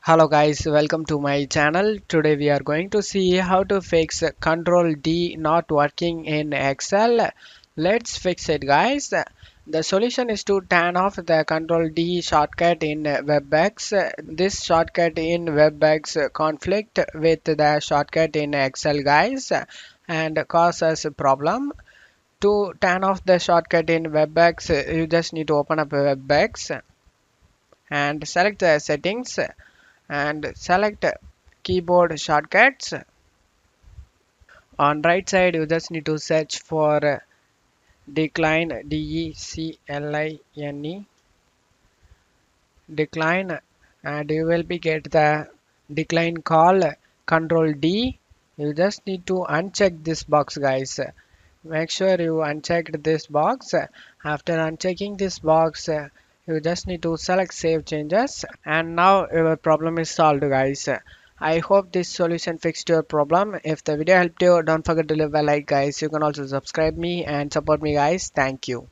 Hello guys, welcome to my channel. Today we are going to see how to fix Ctrl D not working in Excel. Let's fix it guys. The solution is to turn off the Ctrl D shortcut in WebEx. This shortcut in WebEx conflict with the shortcut in Excel guys and cause us a problem. To turn off the shortcut in WebEx, you just need to open up WebEx and select the settings and select keyboard shortcuts. On right side you just need to search for decline, decline, decline, and you will be get the decline call control D. You just need to uncheck this box guys. Make sure you unchecked this box. After unchecking this box, you just need to select save changes, and now your problem is solved guys. I hope this solution fixed your problem. If the video helped you, don't forget to leave a like guys. You can also subscribe me and support me guys. Thank you.